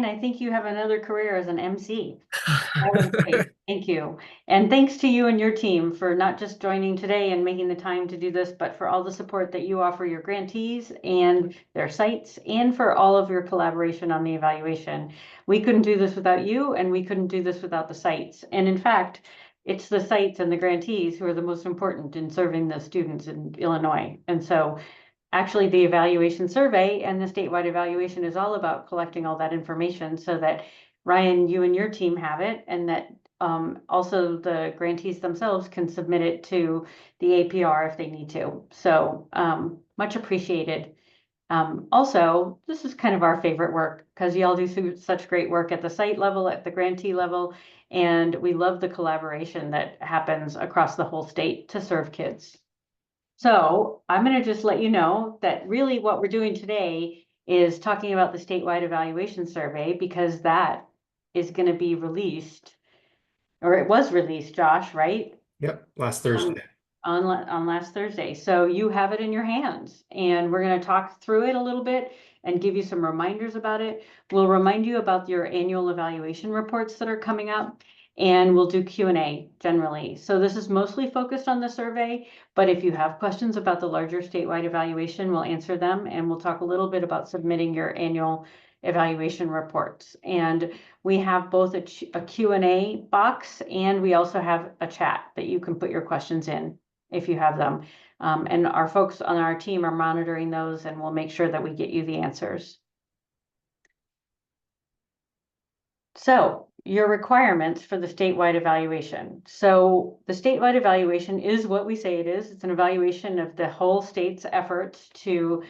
I think you have another career as an MC. That was great. Thank you. And thanks to you and your team for not just joining today and making the time to do this, but for all the support that you offer your grantees and their sites, and for all of your collaboration on the evaluation. We couldn't do this without you, and we couldn't do this without the sites. And in fact, it's the sites and the grantees who are the most important in serving the students in Illinois. And so actually the evaluation survey and the statewide evaluation is all about collecting all that information so that Ryan, you and your team have it, and that also the grantees themselves can submit it to the APR if they need to. So much appreciated. Also, this is kind of our favorite work because y'all do such great work at the site level, at the grantee level, and we love the collaboration that happens across the whole state to serve kids. So I'm going to just let you know that really what we're doing today is talking about the statewide evaluation survey, because that is going to be released, or it was released, Josh, right? Yep, last Thursday. On last Thursday. So you have it in your hands, and we're going to talk through it a little bit and give you some reminders about it. We'll remind you about your annual evaluation reports that are coming up, and we'll do Q&A generally. So this is mostly focused on the survey, but if you have questions about the larger statewide evaluation, we'll answer them, and we'll talk a little bit about submitting your annual evaluation reports. And we have both a Q&A box, and we also have a chat that you can put your questions in if you have them. And our folks on our team are monitoring those, and we'll make sure that we get you the answers. So your requirements for the statewide evaluation. So the statewide evaluation is what we say it is. It's an evaluation of the whole state's efforts to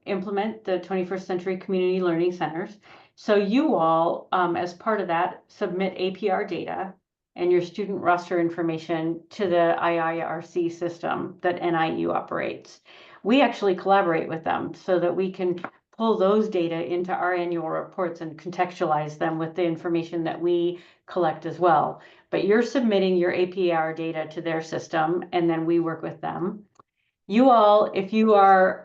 implement the 21st Century Community Learning Centers. So you all, as part of that, submit APR data and your student roster information to the IIRC system that NIU operates. We actually collaborate with them so that we can pull those data into our annual reports and contextualize them with the information that we collect as well. But you're submitting your APR data to their system, and then we work with them. You all, if you are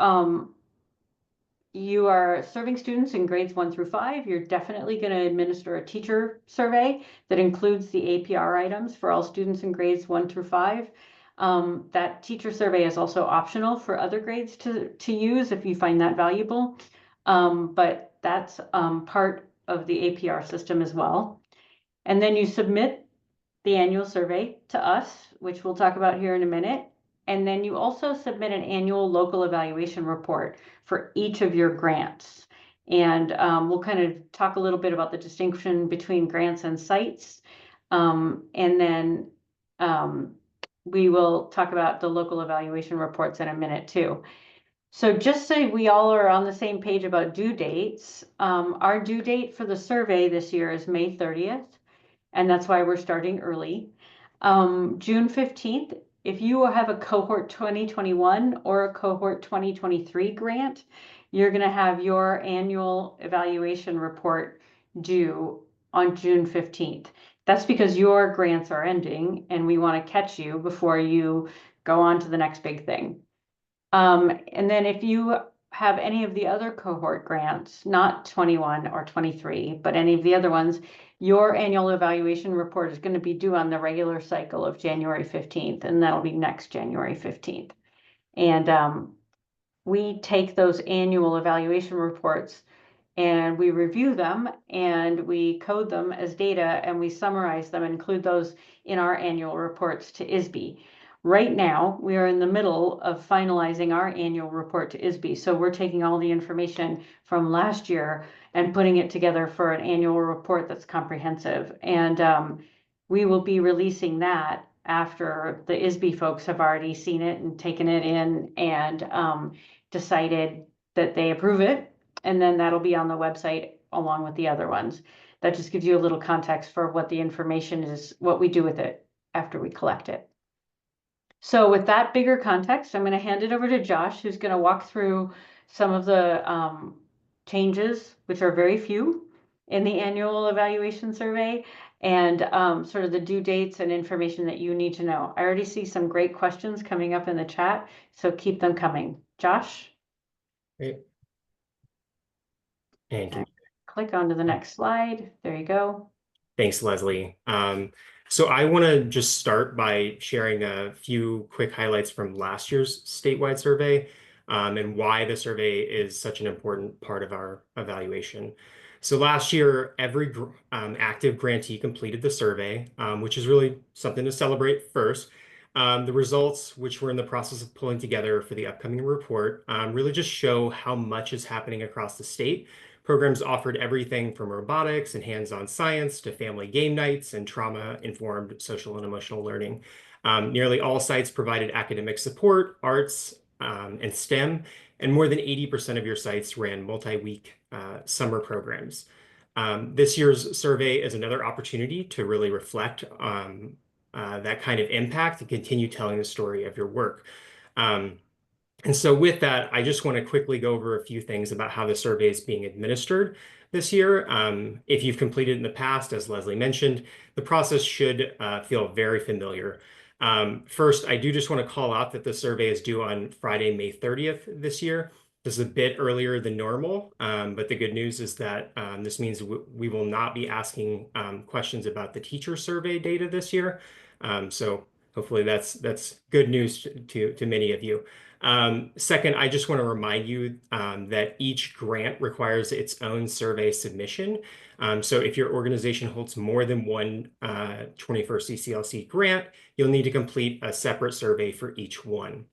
serving students in grades 1 through 5, you're definitely going to administer a teacher survey that includes the APR items for all students in grades 1 through 5. That teacher survey is also optional for other grades to use if you find that valuable. But that's part of the APR system as well. And then you submit the annual survey to us, which we'll talk about here in a minute. And then you also submit an annual local evaluation report for each of your grants. And we'll kind of talk a little bit about the distinction between grants and sites. And then we will talk about the local evaluation reports in a minute too. So just so we all are on the same page about due dates, our due date for the survey this year is May 30th, and that's why we're starting early. June 15th, if you have a cohort 2021 or a cohort 2023 grant, you're going to have your annual evaluation report due on June 15th. That's because your grants are ending, and we want to catch you before you go on to the next big thing. And then if you have any of the other cohort grants, not 21 or 23, but any of the other ones, your annual evaluation report is going to be due on the regular cycle of January 15th, and that'll be next January 15th. And we take those annual evaluation reports and we review them and we code them as data and we summarize them and include those in our annual reports to ISBE. Right now, we are in the middle of finalizing our annual report to ISBE. So we're taking all the information from last year and putting it together for an annual report that's comprehensive. And we will be releasing that after the ISBE folks have already seen it and taken it in and decided that they approve it. And then that'll be on the website along with the other ones. That just gives you a little context for what the information is, what we do with it after we collect it. So with that bigger context, I'm going to hand it over to Josh, who's going to walk through some of the changes, which are very few, in the annual evaluation survey, and sort of the due dates and information that you need to know. I already see some great questions coming up in the chat, so keep them coming. Josh? Great. And click onto the next slide. There you go. Thanks, Leslie. So I want to just start by sharing a few quick highlights from last year's statewide survey, and why the survey is such an important part of our evaluation. So last year, every active grantee completed the survey, which is really something to celebrate first. The results, which we're in the process of pulling together for the upcoming report, really just show how much is happening across the state. Programs offered everything from robotics and hands-on science to family game nights and trauma-informed social and emotional learning. Nearly all sites provided academic support, arts, and STEM, and more than 80% of your sites ran multi-week summer programs. This year's survey is another opportunity to really reflect on that kind of impact and continue telling the story of your work. And so with that, I just want to quickly go over a few things about how the survey is being administered this year. If you've completed in the past, as Leslie mentioned, the process should feel very familiar. First, I do just want to call out that the survey is due on Friday, May 30th this year. This is a bit earlier than normal, but the good news is that this means we will not be asking questions about the teacher survey data this year. So hopefully that's good news to many of you. Second, I just want to remind you that each grant requires its own survey submission. So if your organization holds more than one 21st CCLC grant, you'll need to complete a separate survey for each one.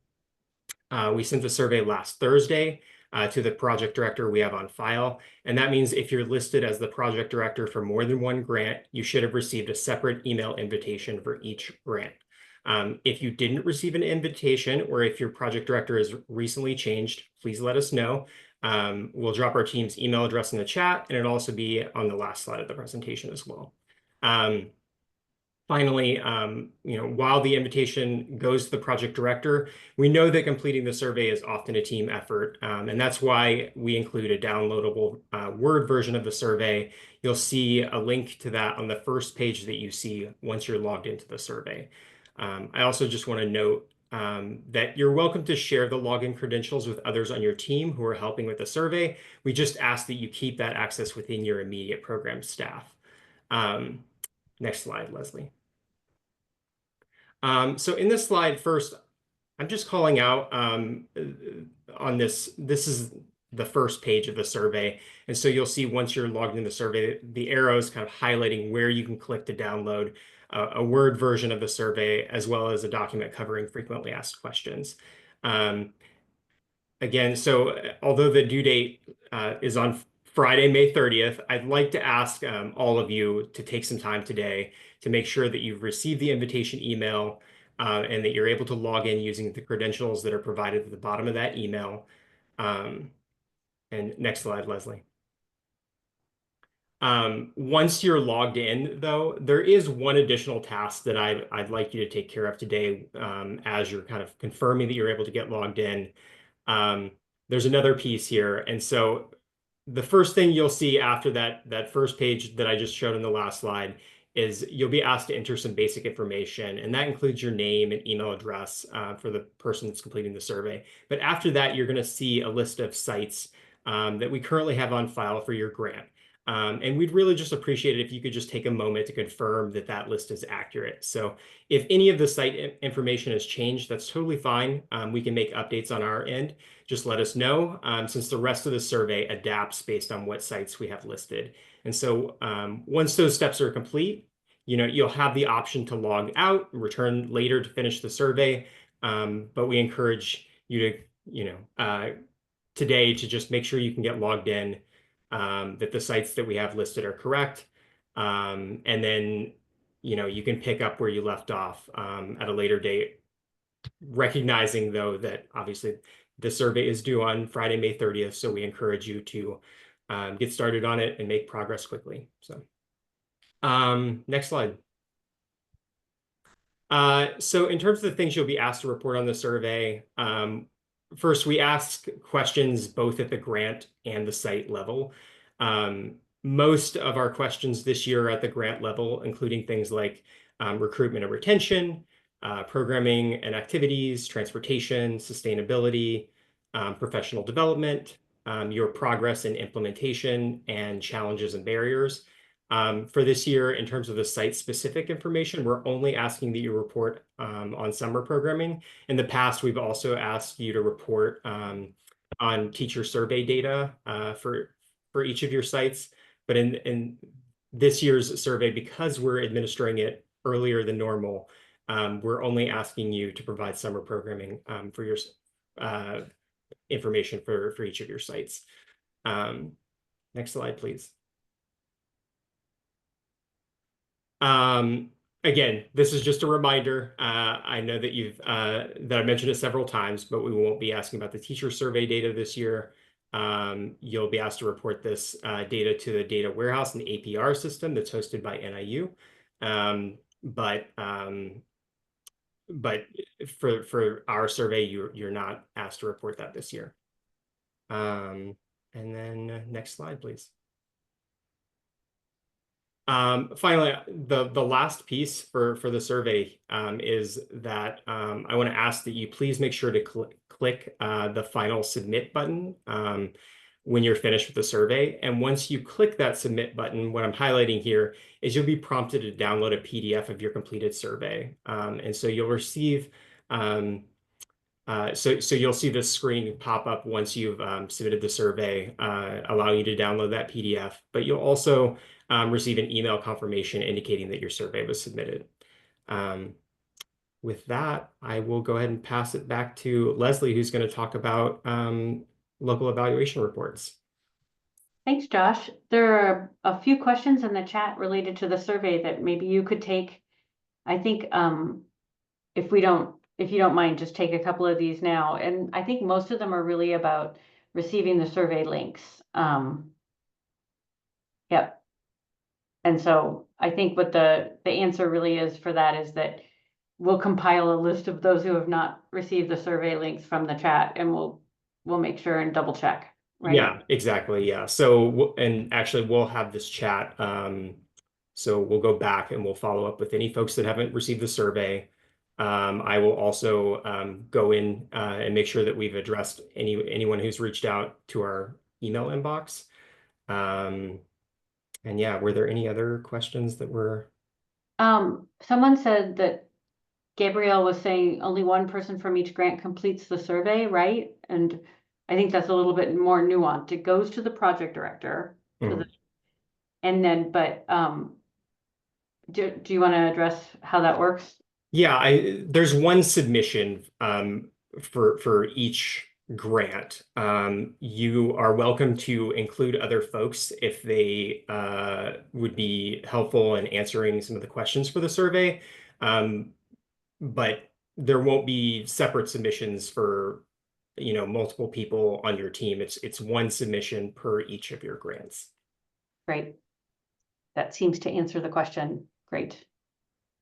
We sent the survey last Thursday to the project director we have on file. And that means if you're listed as the project director for more than one grant, you should have received a separate email invitation for each grant. If you didn't receive an invitation, or if your project director has recently changed, please let us know. We'll drop our team's email address in the chat, and it'll also be on the last slide of the presentation as well. Finally, while the invitation goes to the project director, we know that completing the survey is often a team effort, and that's why we include a downloadable Word version of the survey. You'll see a link to that on the first page that you see once you're logged into the survey. I also just want to note that you're welcome to share the login credentials with others on your team who are helping with the survey. We just ask that you keep that access within your immediate program staff. Next slide, Leslie. So in this slide, first, I'm just calling out on this is the first page of the survey. And so you'll see once you're logged in the survey, the arrows kind of highlighting where you can click to download a Word version of the survey, as well as a document covering frequently asked questions. Again, so although the due date is on Friday, May 30th, I'd like to ask all of you to take some time today to make sure that you've received the invitation email and that you're able to log in using the credentials that are provided at the bottom of that email. And next slide, Leslie. Once you're logged in, though, there is one additional task that I'd like you to take care of today as you're kind of confirming that you're able to get logged in. There's another piece here. And so the first thing you'll see after that first page that I just showed in the last slide is you'll be asked to enter some basic information, and that includes your name and email address for the person that's completing the survey. But after that, you're going to see a list of sites that we currently have on file for your grant. And we'd really just appreciate it if you could just take a moment to confirm that that list is accurate. So if any of the site information has changed, that's totally fine. We can make updates on our end. Just let us know, since the rest of the survey adapts based on what sites we have listed. And so once those steps are complete, you'll have the option to log out and return later to finish the survey. But we encourage you to, today, to just make sure you can get logged in, that the sites that we have listed are correct. And then, you can pick up where you left off at a later date, recognizing, though, that obviously the survey is due on Friday, May 30th. So we encourage you to get started on it and make progress quickly. So next slide. So in terms of the things you'll be asked to report on the survey, first, we ask questions both at the grant and the site level. Most of our questions this year are at the grant level, including things like recruitment and retention, programming and activities, transportation, sustainability, professional development, your progress in implementation and challenges and barriers. For this year, in terms of the site-specific information, we're only asking that you report on summer programming. In the past, we've also asked you to report on teacher survey data for each of your sites. But in this year's survey, because we're administering it earlier than normal, we're only asking you to provide summer programming for your information for each of your sites. Next slide, please. Again, this is just a reminder. I know that I mentioned it several times, but we won't be asking about the teacher survey data this year. You'll be asked to report this data to the data warehouse and the APR system that's hosted by NIU. But for our survey, you're not asked to report that this year. And then next slide, please. Finally, the last piece for the survey is that I want to ask that you please make sure to click the final submit button when you're finished with the survey. And once you click that submit button, what I'm highlighting here is you'll be prompted to download a PDF of your completed survey. And so you'll receive so you'll see this screen pop up once you've submitted the survey, allowing you to download that PDF, but you'll also receive an email confirmation indicating that your survey was submitted. With that, I will go ahead and pass it back to Leslie, who's going to talk about local evaluation reports. Thanks, Josh. There are a few questions in the chat related to the survey that maybe you could take. I think if you don't mind, just take a couple of these now. And I think most of them are really about receiving the survey links. Yep. And so I think what the answer really is for that is that we'll compile a list of those who have not received the survey links from the chat, and we'll make sure and double check. Right? Yeah, exactly. Yeah. So, and actually we'll have this chat. So we'll go back and we'll follow up with any folks that haven't received the survey. I will also go in and make sure that we've addressed anyone who's reached out to our email inbox. And yeah, were there any other questions that were? Someone said that Gabrielle was saying only one person from each grant completes the survey, right? And I think that's a little bit more nuanced. It goes to the project director, and then, but do you want to address how that works? Yeah, there's one submission for each grant. You are welcome to include other folks if they would be helpful in answering some of the questions for the survey. But there won't be separate submissions for multiple people on your team. It's one submission per each of your grants. Great. That seems to answer the question. Great.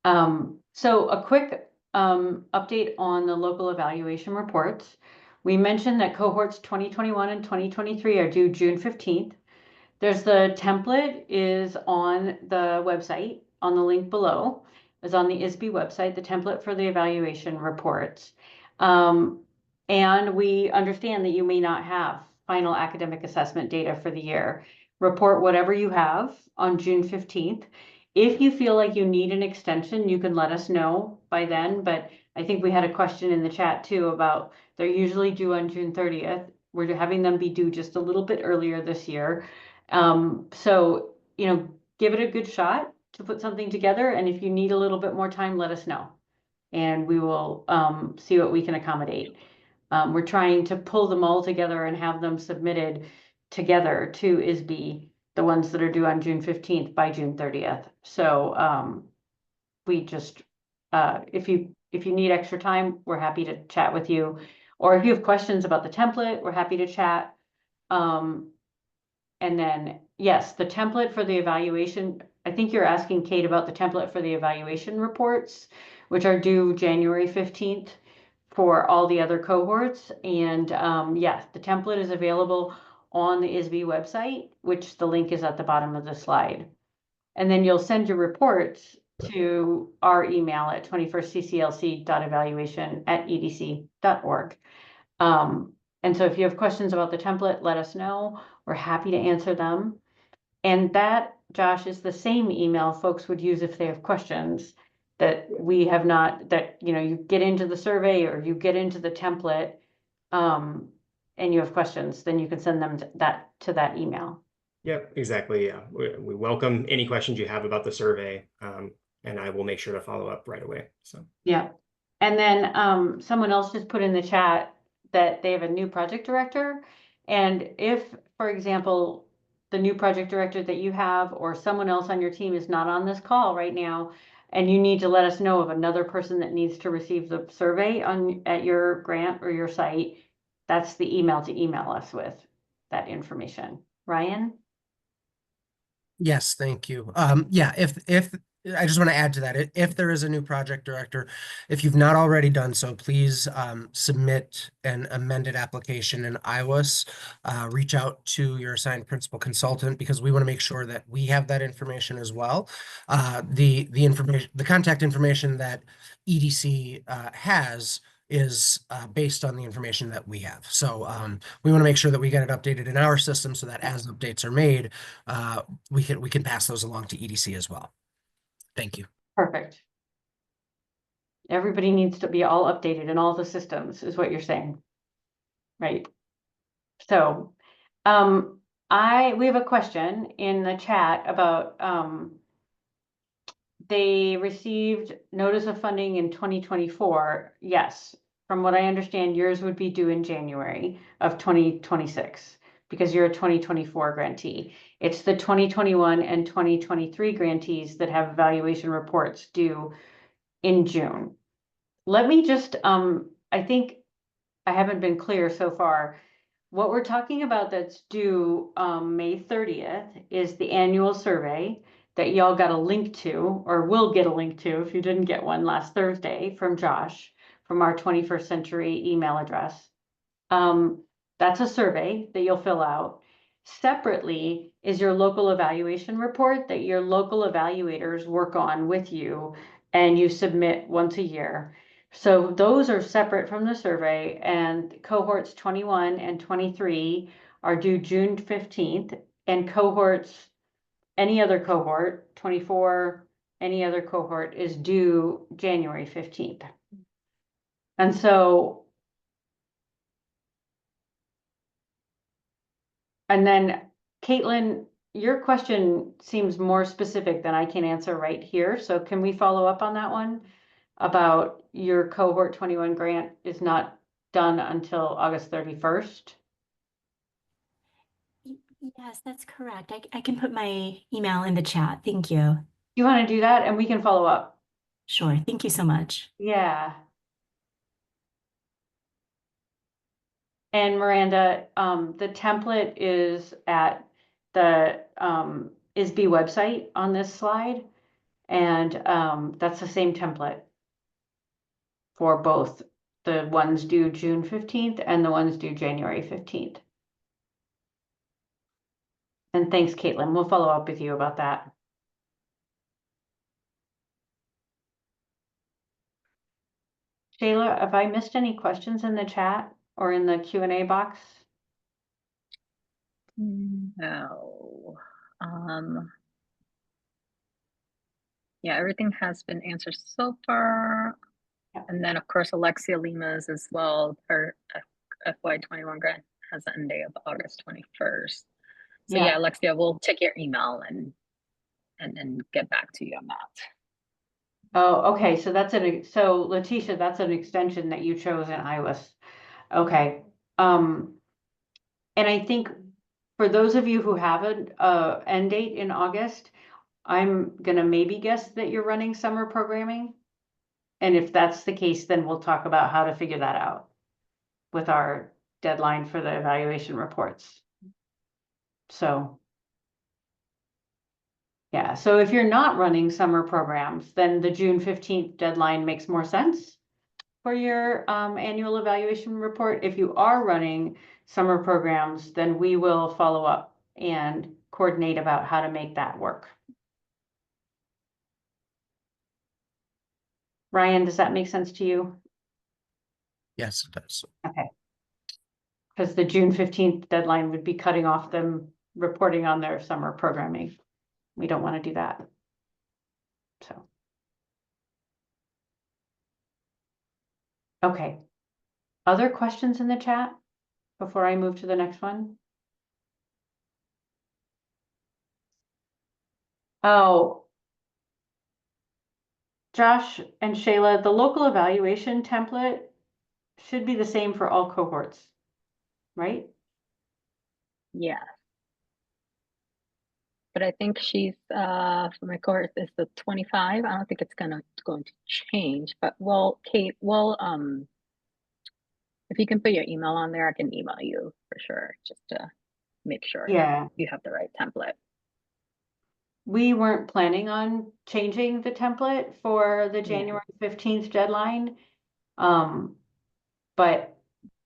So a quick update on the local evaluation reports. We mentioned that cohorts 2021 and 2023 are due June 15th. There's the template is on the website, on the link below, is on the ISBE website, the template for the evaluation reports. And we understand that you may not have final academic assessment data for the year. Report whatever you have on June 15th. If you feel like you need an extension, you can let us know by then, but I think we had a question in the chat too about they're usually due on June 30th. We're having them be due just a little bit earlier this year. So, give it a good shot to put something together. And if you need a little bit more time, let us know and we will see what we can accommodate. We're trying to pull them all together and have them submitted together to ISBE, the ones that are due on June 15th by June 30th. So we just, if you need extra time, we're happy to chat with you. Or if you have questions about the template, we're happy to chat. And then, yes, the template for the evaluation, I think you're asking Kate about the template for the evaluation reports, which are due January 15th for all the other cohorts. And yes, the template is available on the ISBE website, which the link is at the bottom of the slide. And then you'll send your reports to our email at 21stcclc.evaluation@edc.org. And so if you have questions about the template, let us know. We're happy to answer them. And that, Josh, is the same email folks would use if they have questions that we have not, that, you know, you get into the survey or you get into the template, and you have questions, then you can send them to that email. Yep, exactly. Yeah, we welcome any questions you have about the survey, and I will make sure to follow up right away. So Yeah. And then someone else just put in the chat that they have a new project director. And if, for example, the new project director that you have or someone else on your team is not on this call right now, and you need to let us know of another person that needs to receive the survey at your grant or your site, that's the email to email us with that information. Ryan? Yes, thank you. Yeah, if I just want to add to that, if there is a new project director, if you've not already done so, please submit an amended application in iOS. Reach out to your assigned principal consultant because we want to make sure that we have that information as well. The information, the contact information that EDC has is based on the information that we have. So we want to make sure that we get it updated in our system so that as updates are made, we can pass those along to EDC as well. Thank you. Perfect. Everybody needs to be all updated in all the systems, is what you're saying. Right. So, we have a question in the chat about, they received notice of funding in 2024. Yes, from what I understand, yours would be due in January of 2026 because you're a 2024 grantee. It's the 2021 and 2023 grantees that have evaluation reports due in June. Let me just, I think I haven't been clear so far. What we're talking about that's due May 30th is the annual survey that y'all got a link to, or will get a link to if you didn't get one last Thursday from Josh from our 21st Century email address. That's a survey that you'll fill out. Separately is your local evaluation report that your local evaluators work on with you and you submit once a year. So those are separate from the survey, and cohorts 21 and 23 are due June 15th, and cohorts, any other cohort, 24, any other cohort is due January 15th. And so, and then Caitlin, your question seems more specific than I can answer right here. So can we follow up on that one about your cohort 21 grant is not done until August 31st? Yes, that's correct. I can put my email in the chat. Thank you. You want to do that and we can follow up? Sure. Thank you so much. Yeah. And Miranda, the template is at the ISBE website on this slide. And that's the same template for both the ones due June 15th and the ones due January 15th. And thanks, Caitlin. We'll follow up with you about that. Shayla, have I missed any questions in the chat or in the Q&A box? No. Yeah, everything has been answered so far. Yeah. And then of course, Alexia Lima's as well, her FY21 grant has an end date of August 21st. So yeah, Alexia, we'll check your email and get back to you on that. Oh, okay. So that's so Letitia, that's an extension that you chose in iOS. Okay. And I think for those of you who have an end date in August, I'm gonna maybe guess that you're running summer programming. And if that's the case, then we'll talk about how to figure that out with our deadline for the evaluation reports. So yeah, so if you're not running summer programs, then the June 15th deadline makes more sense for your annual evaluation report. If you are running summer programs, then we will follow up and coordinate about how to make that work. Ryan, does that make sense to you? Yes, it does. Okay. Because the June 15th deadline would be cutting off them reporting on their summer programming. We don't want to do that. So. Okay. Other questions in the chat before I move to the next one? Oh. Josh and Shayla, the local evaluation template should be the same for all cohorts, right? Yeah. But I think she's for my cohort is the 25. I don't think it's going to change, but Kate, if you can put your email on there, I can email you for sure, just to make sure Yeah. you have the right template. We weren't planning on changing the template for the January 15th deadline. But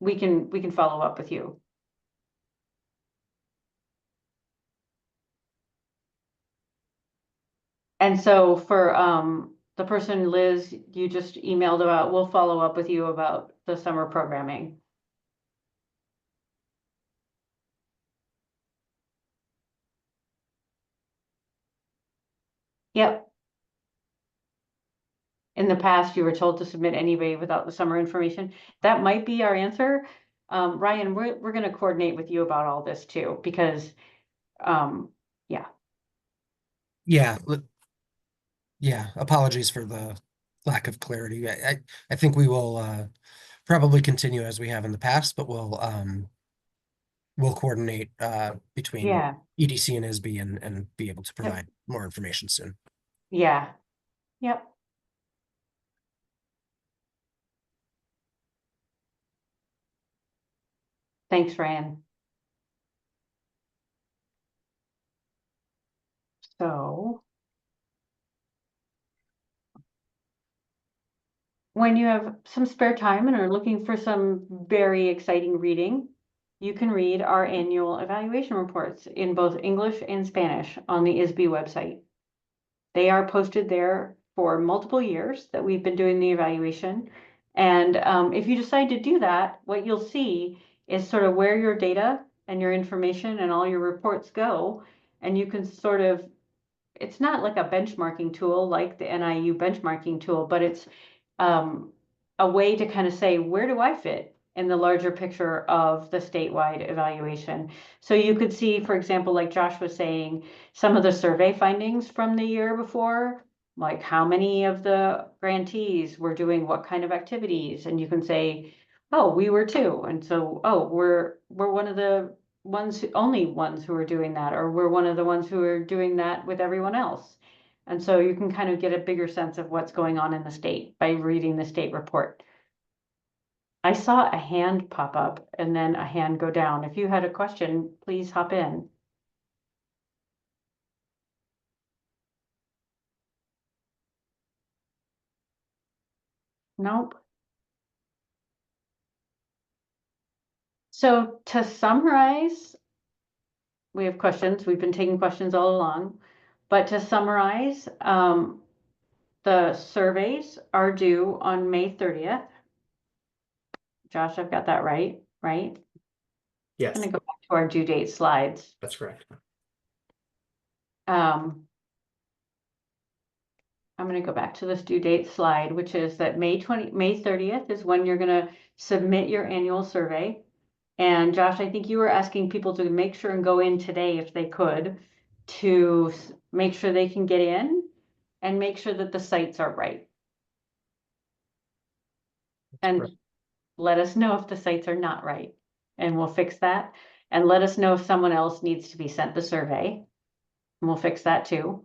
we can follow up with you. And so for the person, Liz, you just emailed about, we'll follow up with you about the summer programming. Yep. In the past, you were told to submit anyway without the summer information. That might be our answer. Ryan, we're going to coordinate with you about all this too, because yeah. Yeah, apologies for the lack of clarity. I think we will probably continue as we have in the past, but we'll coordinate between Yeah. EDC and ISBE and be able to provide more information soon. Yeah. Yep. Thanks, Ryan. So when you have some spare time and are looking for some very exciting reading, you can read our annual evaluation reports in both English and Spanish on the ISBE website. They are posted there for multiple years that we've been doing the evaluation. And if you decide to do that, what you'll see is sort of where your data and your information and all your reports go. And you can sort of, it's not like a benchmarking tool like the NIU benchmarking tool, but it's a way to kind of say, where do I fit in the larger picture of the statewide evaluation? So you could see, for example, like Josh was saying, some of the survey findings from the year before, like how many of the grantees were doing what kind of activities, and you can say, oh, we were too, and so, oh, we're one of the only ones who are doing that, or we're one of the ones who are doing that with everyone else. And so you can kind of get a bigger sense of what's going on in the state by reading the state report. I saw a hand pop up and then a hand go down. If you had a question, please hop in. Nope. So to summarize, we have questions. We've been taking questions all along. But to summarize, the surveys are due on May 30th. Josh, I've got that right? Yes, I'm going to go back to our due date slides. that's correct. I'm going to go back to this due date slide, which is that May 30th is when you're going to submit your annual survey. And Josh, I think you were asking people to make sure and go in today if they could, to make sure they can get in and make sure that the sites are right. And correct. let us know if the sites are not right, and we'll fix that. And let us know if someone else needs to be sent the survey, and we'll fix that too.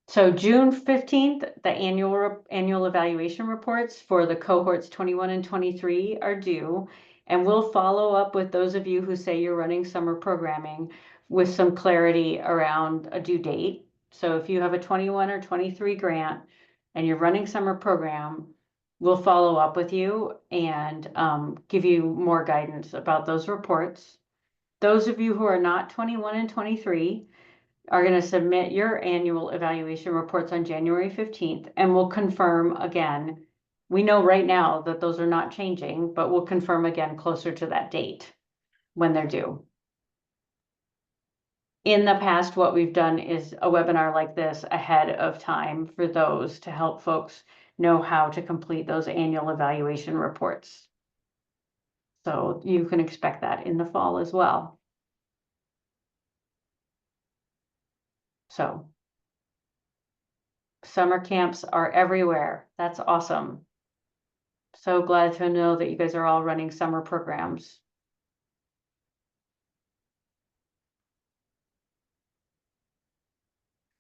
So June 15th, the annual evaluation reports for the cohorts 21 and 23 are due. And we'll follow up with those of you who say you're running summer programming with some clarity around a due date. So if you have a 21 or 23 grant and you're running summer program, we'll follow up with you and give you more guidance about those reports. Those of you who are not 21 and 23 are going to submit your annual evaluation reports on January 15th, and we'll confirm again. We know right now that those are not changing, but we'll confirm again closer to that date. when they're due. In the past, what we've done is a webinar like this ahead of time for those to help folks know how to complete those annual evaluation reports. So you can expect that in the fall as well. So summer camps are everywhere. That's awesome. So glad to know that you guys are all running summer programs.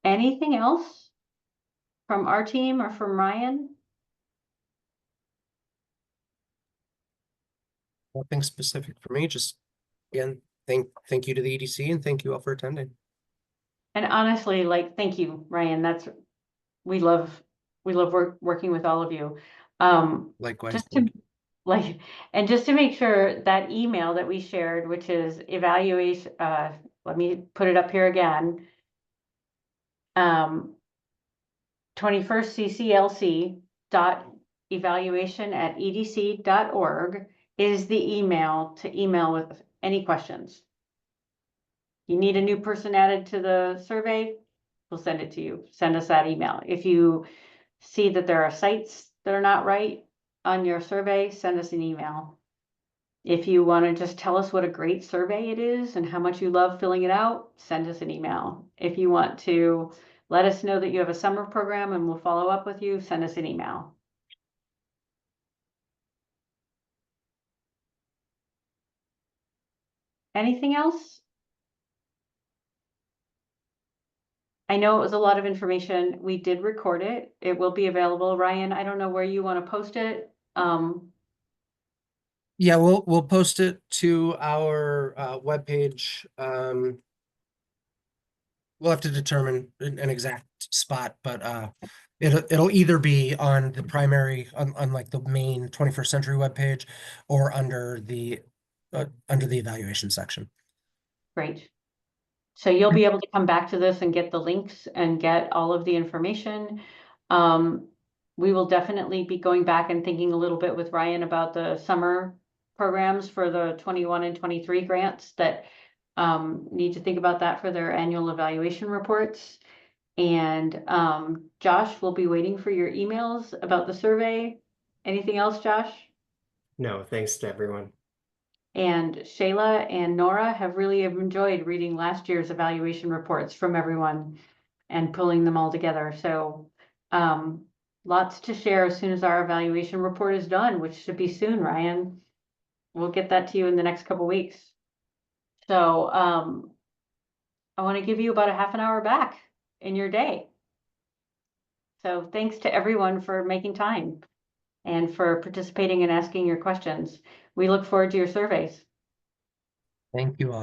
Anything else from our team or from Ryan? Nothing specific for me, just again, thank you to the EDC and thank you all for attending. And honestly, like, thank you, Ryan. We love working with all of you. Likewise. Just to just to make sure that email that we shared, which is evaluation, let me put it up here again. 21st CCLC evaluation@edc.org is the email to email with any questions. You need a new person added to the survey, we'll send it to you. Send us that email. If you see that there are sites that are not right on your survey, send us an email. If you want to just tell us what a great survey it is and how much you love filling it out, send us an email. If you want to let us know that you have a summer program and we'll follow up with you, send us an email. Anything else? I know it was a lot of information. We did record it. It will be available. Ryan, I don't know where you want to post it. Yeah, we'll post it to our webpage. We'll have to determine an exact spot, but it'll either be on the primary, on like the main 21st Century webpage, or under the evaluation section. Great. So you'll be able to come back to this and get the links and get all of the information. We will definitely be going back and thinking a little bit with Ryan about the summer programs for the 21 and 23 grants that need to think about that for their annual evaluation reports. And Josh, will be waiting for your emails about the survey. Anything else, Josh? No, thanks to everyone. And Shayla and Nora have really enjoyed reading last year's evaluation reports from everyone and pulling them all together. So lots to share as soon as our evaluation report is done, which should be soon, Ryan. We'll get that to you in the next couple weeks. So I want to give you about a half an hour back in your day. So thanks to everyone for making time and for participating and asking your questions. We look forward to your surveys. Thank you all.